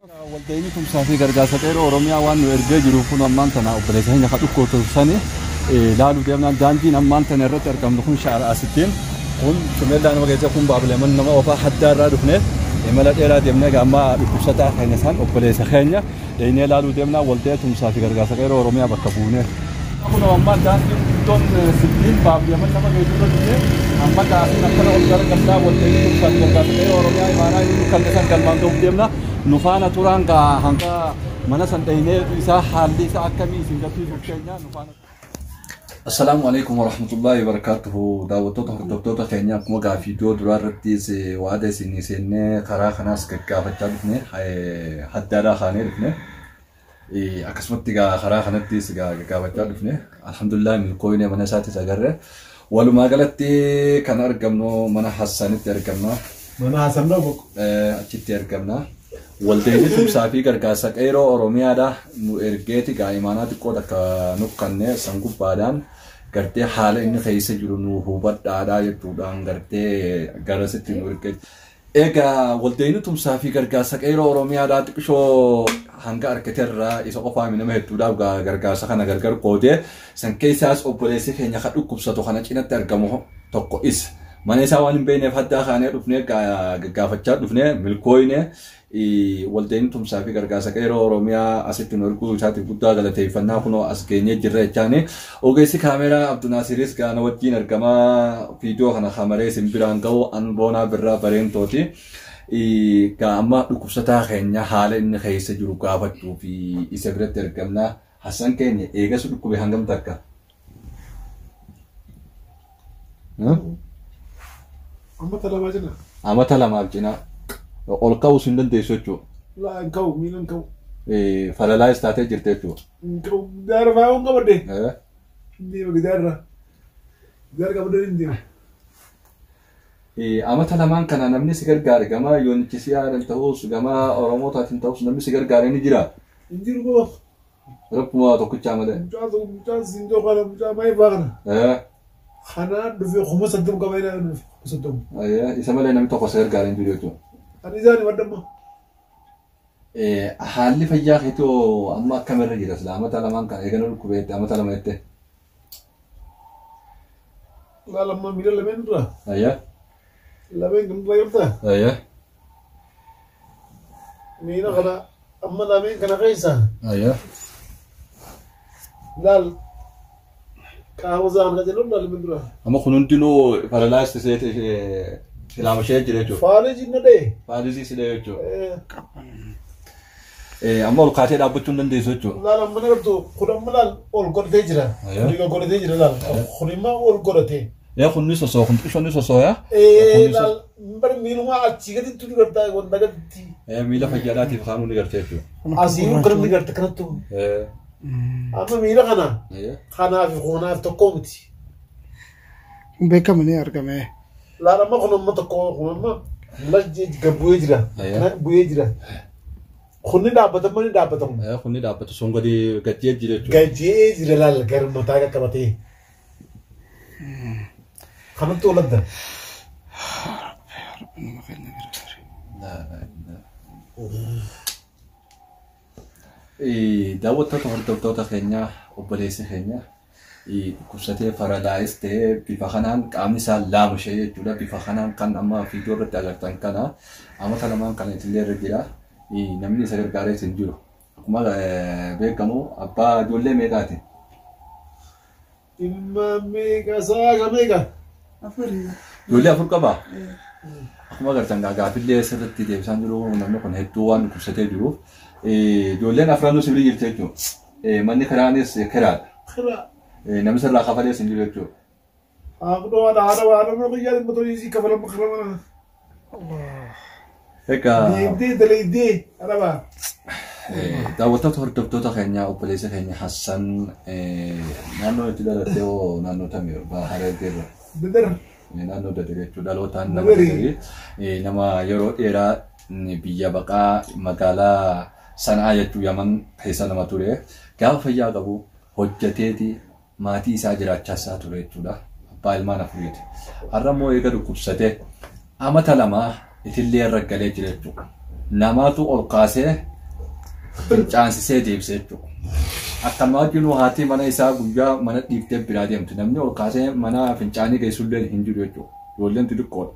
والديني تمسافي غرغاسة غير أوروميا وان ورجع جروفون أمان تنا أوبريشن يخطو كوتو سنة لالو ديمنا دانجين أمان تنا رت أركم نكون شعر أستين كون كمل دان وجهة كون بابل من نما وفا حتى رادفنه ملات إيرا ديمنا جاما بكوستا خينا سان أوبريشن خينا لأن لالو ديمنا والدي تمسافي غرغاسة غير أوروميا بكبونه كنا أمان دانجين دون ستين بابل من نما جيتو دنيا أمان دانجين أكثر أكثر كذا والديني تمسافي غرغاسة غير أوروميا إيمانا يمكن نسان كلمان دوم ديمنا نفانا توران كا هنكا منا سنتيني إسا حالي إسا أكمي سنجتي فكشينا نفانا. السلام عليكم ورحمة الله وبركاته. دعوتو تهردوتو خينيا كم قا فيديو درار رتيز وعدة سنة سنة خرا خناس كعبة جبنة حتى را خانة رفنة. أكسمت تيجا خرا خانة تيس كعبة جبنة. الحمد لله من كوينة منا ساتي سجرة. ولو ما قلت كان أرقمنا منا حسنة ترقمنا. منا حسننا بق. أكيد ترقمنا. والديني تمسافي غرغاسة غير أوروميا دا نو إرجيتي كايمانا تكودا كنوكانة سانغو بادان غرتي حالة إني خيسة جرو نو هوبات دا يتودان غرتي غراسة تنو إرجيت إيجا والديني تمسافي غرغاسة غير أوروميا دا تكشو هنگا أركتر را إسا قفا من ما يتودا غرغاسة خانا غرغر قودي سنكيساس أوبريسي خينيا خاتو كبساتو خانا چينا ترغمو توقو إس مانيسا وان بيني فتا خانة رفنه غافتشات رفنه ملكوينه والدين تمسافي غرغاسة غير أوروميا أسيتون وركو شاتي بودا غلطي فنا كنو أسكيني جرى جاني أوجيسي كاميرا عبد الناصريس كان وجين أركما فيديو هنا خامرة سيمبران كاو أنبونا برا برين توتي كاما لكوستا خينيا حالة إن خيسة جرو كابتو في إسبرت أركمنا حسن كيني إيجا سلوكو بهنجم تكا أما تلا ما جنا أولكاو سندن تيسوتشو لا كاو مين كاو فلا استاتي جرتشو كاو دار فاهم كبدي دي بقدر دار كبدي دي أما تلا مان كنا نمني سكر غاري كما يون كسيار انتهوس كما أورمو تاتين تهوس نمني سكر غاري نجرا نجرا كو ربما توكو تشامل مجاز سندو قال مجاز ما يفعلنا خنا دفي خمس صدم كمان صدم يسمى لنا متوقع سكر غاري نجريتو أنا زاني ودم حالي فيا خيتو أما كاميرا جيرا سلامة تلا مان كان إيجانو الكوبيت أما تلا ما يته لا لما ميلا لمن را أيه لمن كم بيرتا أيه مينا خلا أما لمن كنا قيسا أيه لا كاوزان كجلون لا لمن را أما خنون تلو فلالاس تسيت سلامة شيء جريتو فارج إنده فارجي سيديتو أما القاتل أبوتون ندي زوجو لا لا من ربطو خدام ملال أول قرطة جرا خلينا قرطة جرا لا خلينا أول قرطة يا خنوس صو خنوس شنو صو يا لا بر ميلوما أشياء كده تقول قرطة وندق تي ميلا فجأة تفهمون نقرتيتو أسيم كرم نقرت كنتو أما ميلا خنا في خونا في تقومتي بكم مني أرقمه لا لا ما خلنا ما تقوم خلنا ما جد كبوي جرا بوي جرا خلني دابة ماني دابة تم خلني دابة سونغ دي كتير جريتو كتير جرا لا الكرم نتاعك كبتي خلنا تولد ده دعوة تهردوتو خينيا وبليس خينيا كوساتي فرالايز تي بفخانان كامي سال لا مشي جولا بفخانان كان أما في دور التاجرتان كنا أما ثلمان كان يتلي رجلا نمني سكر كاري سنجورو كما بيكمو أبا جولة ميكاتي إما ميكا ساعة ميكا جولة أفرق با كما قرتان قابل سرت تي بسانجورو نمني كن هتوان كوساتي جورو جولة أفرانو سبلي يرتجو ماني خرانيس خراد نمسر لا خفالي سنجورو أقول أنا ما بيجي متوجي كفلا مخرمنا هيك دي دليدي أنا ما دعوتو تهردوتو خينيا وبليس خينيا حسن نانو تدلتو نانو تامير بحرقير بدر نانو تدلتو دالوتان نمري نما يرو إيرا بيا بقى مقالا سنعيتو يمن حيسا نما توري كاو فيا قبو hojjateeti maatii isaa jiraachaa ture jechuudha. Abbaa ilmaan afuriiti. Har'a immoo eega dhukkubsatee amata lama itillee raggalee jira jechuudha. Namaatu ol kaasee fincaansisee deebisee jechuudha. Akkanumaa jiru haati mana isaa guyyaa mana dhiiftee biraa deemtu namni ol kaasee mana fincaanii geessullee hin jiru jechuudha. Ijoolleen xixiqqoodha.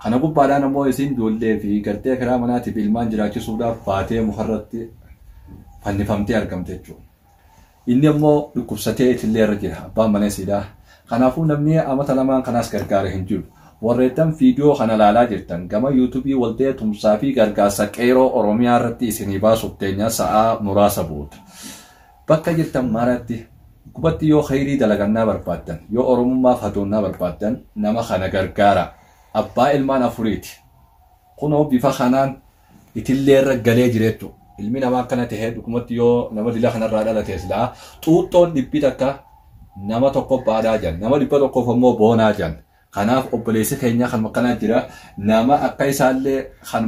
Kana gubbaadhaan ammoo isin ijoollee fi gartee karaa manaatiif ilmaan jiraachisuudhaaf baatee mukarratti fannifamtee argamte jechuudha. Inni ammoo dhukkubsatee itillee irra jira abbaan mana isiidhaa. Kanaafuu namni amata lamaan kanaas gargaara hin jiru. Warreettan viidiyoo kana ilaalaa jirtan gama yuutuubii waltee tumsaa fi gargaarsa qeeroo Oromiyaa irratti isinii baasuuf teenya sa'aa muraasa buuta. Bakka jirtan maratti gubatti yoo khayrii dalagannaa barbaaddan yoo oromummaaf hatoonnaa barbaaddan nama kana gargaara. Abbaa ilmaan afuriiti. Kunoo bifa kanaan itillee irra galee jireettu. Ilmi namaa akkana tahee dhukumatti yoo nama dila kanarraa dhalate silaa xuuxxoon dhibbi takka nama tokko baadhaa jan nama dhibba tokkoof ammoo boonaa jan. Kanaaf obboleessi keenya kan makkanaa jira nama akka isaallee kan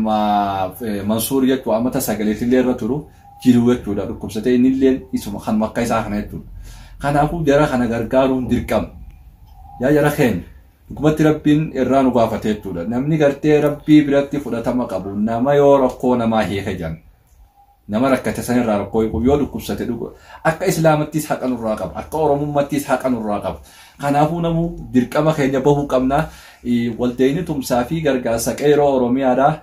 Mansuur jechuun amata sagaleetillee irra turu jiru jechuudha dhukkubsatee innillee isuma kan makka isaa kana jechuudha. Kanaafuu jara kana gargaaruun dirqama. Yaa jara keenya dhukkubatti rabbiin irraa nu gaafate jechuudha. Namni gartee rabbii biratti fudhatama qabu nama yoo rakkoo namaa hiike jan. Nama rakkate san irraa rakkoo yoo dhukkubsate akka islaamattis haqa nurraa qaba akka oromummattis haqa nurraa qaba. Kanaafuu namu dirqama keenya bahuu qabna. Walteenii tumsaa fi gargaarsa qeeroo Oromiyaadhaa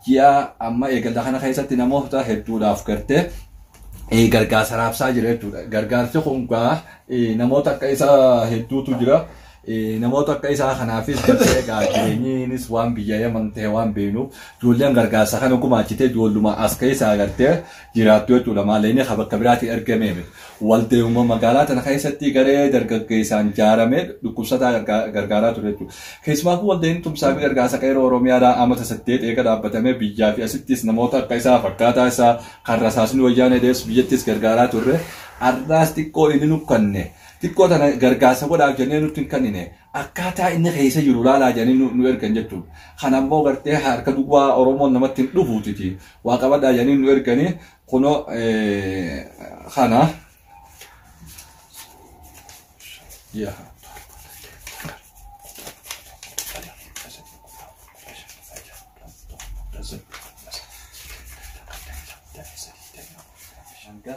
ji'a amma eegalla kana keessatti namoota hedduudhaaf gartee gargaarsa raabsaa jira jechuudha. Gargaarsi kun namoota akka isaa hedduutu jira. Namoota akka isaa kanaafis gartee jireenyiinis waan biyya Yaman ta'e waan beenu ijoolleen gargaarsa kana gumaachitee ijoolluma as keessaa gartee jiraattu jechuudha. Maalleen bakka biraatti ergamee waldeemuma magaalaa tana keessatti garee dargaggeessaan ijaaramee dhukkubsataa gargaaraa ture jechuudha. Keessumaa waldeen tumsaa fi gargaarsa qeeroo Oromiyaadhaa amata 8 eega dhaabbatamee biyyaa fi asittis namoota akka isaa fakkaataa isaa kan rasaasni wayyaanee deessu biyyattis gargaaraa turre ardaas xiqqoo inni nukkanne. Xiqqoo tana gargaarsa godhaaf jennee nutti hin kennine akkaataa inni keessa jiru laalaa jennee nu ergan jechuudha. Kana ammoo gartee harka duwwaa Oromoon namatti hin dhufuutiti. Waa qabadhaa jennee nu erganii kunoo kana.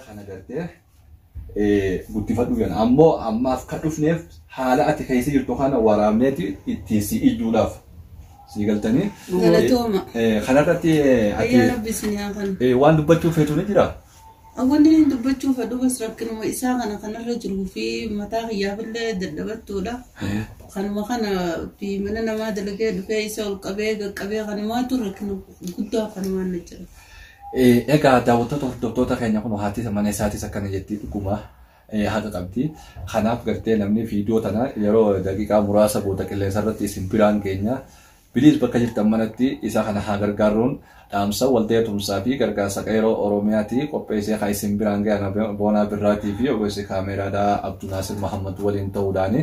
Kana gartee guddifadhu yana ammoo ammaaf kan dhufneef haala ati keessa jirtu kana waraabneeti ittiin si ijuudhaaf si galtanii kanarratti ati waan dubbachuu feetu ni jira. Wanni dubbachuu fedhu bas rakkinuma isaa kanarra jiruu fi mataa kiyyaafillee daddabattuudha. Kanuma kana fi mana namaa dalagee dhufee isa ol qabee qaqqabee kanumaatu rakkina guddaa kanumaan na jira. Egaa daawwattoota hordoftoota keenya kun haati mana isaatis akkana jetti dhuguma haqa qabdi. Kanaaf gartee namni viidiyoo tana yeroo daqiiqaa muraasa booda qilleensa irratti isin biraan keenya bilis bakka jirtan manatti isa kana haa gargaaruun dhaamsa waltee tumsaa fi gargaarsa qeeroo Oromiyaati qopheessee haa isin biraan ga'an boonaa birraatii fi ogeessi kaameeraadhaa Abduu Naasir Mahammad waliin ta'uudhaan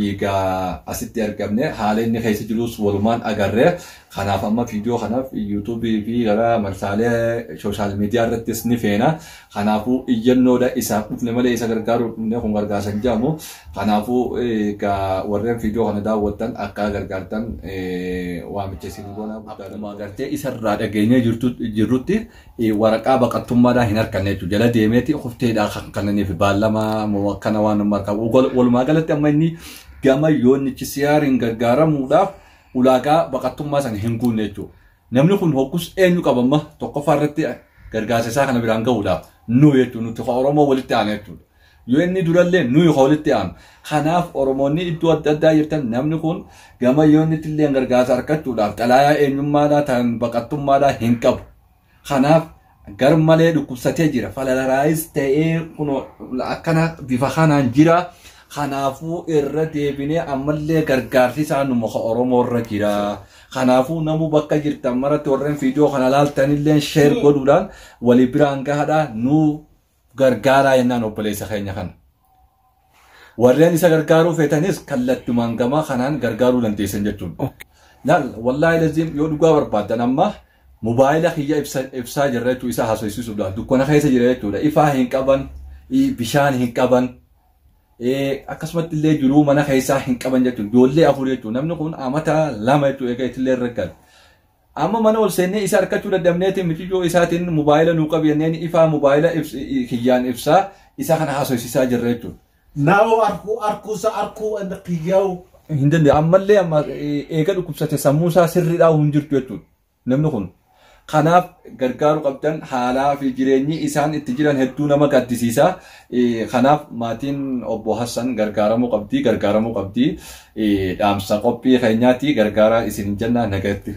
egaa asitti argamne haala inni keessa jirus walumaan agarree. Kanaaf amma viidiyoo kanaaf yuutuubii fi gara marsaalee sooshaal miidiyaa irrattis ni feena. Kanaafuu iyyannoodha isaaf dhufne malee isa gargaaru dhufne kun gargaarsan jedhamu. Kanaafuu egaa warreen viidiyoo kana daawwattan akka gargaartan waamicha isin goona guddaadha. Gartee isarraa dhageenyee jirrutti waraqaa baqattummaadhaa hin harkanne jechuudha. Jala deemeeti qofteedhaa kan kannaniif baallama akkana waan markaa walumaa galatti amma inni gama yoonichi siyaariin gargaaramuudhaaf ulaagaa baqattummaa sana hin guunne jechuudha. Namni kun hoggus eenyu qabamma tokkoffaa irratti gargaarsa isaa kana biraan gahuudhaaf nu jechuudha nuti Oromoo walitti aanu jechuudha. Yoo inni durallee nuyi walitti aanu. Kanaaf Oromoonni iddoo adda addaa jirtan namni kun gama yoonitti illee gargaarsa argachuudhaaf xalaayaa eenyummaadhaa ta'an baqattummaadhaa hin qabu. Kanaaf gar malee dhukkubsatee jira. Falaraayis ta'ee kun akkana bifa kanaan jira. Kanaafuu irra deebinee ammallee gargaarsi isaa nu muka Oromoo irra jira. Kanaafuu namu bakka jirtan maratti warreen viidiyoo kana laaltanillee sheer godhuudhaan walii biraan gahaadhaa nu gargaaraa jennaan obboleessa keenya kana. Warreen isa gargaaruu feetanis kallattumaan gamaa kanaan gargaaruu dandeessan jechuudha. Laal wallaahi laziim yoo dhugaa barbaadan amma mobaayila kiyya ibsaa jirra jechuudha isa haasofsiisuudhaan dukkana keessa jira jechuudha. Ifaa hin qaban, bishaan hin qaban. Akkasumatti illee jiruu mana keessaa hin qaban jechuudha. Ijoollee afur jechuudha. Namni kun amata lama jechuudha egaa itillee irra gala. amma mana ol seennee isa harkachuu dadhabneeti micijoo isaatiin mobaayila nuu qabanneen ifaa mobaayila kiyyaan ibsaa isa kana haasofsiisaa jirra jechuudha. Naawoo arkuu qiyyaa'u. Hin danda'e ammallee amma eega dhukkubsate sammuusaa sirriidhaa hin jirtu jechuudha namni kun. Kanaaf gargaaru qabdan haalaa fi jireenyi isaan itti jiran hedduu nama gaddisiisa. Kanaaf maatiin obbo Hassan gargaaramuu qabdi dhaamsa qophii keenyaatti gargaaraa isin jenna nagatti.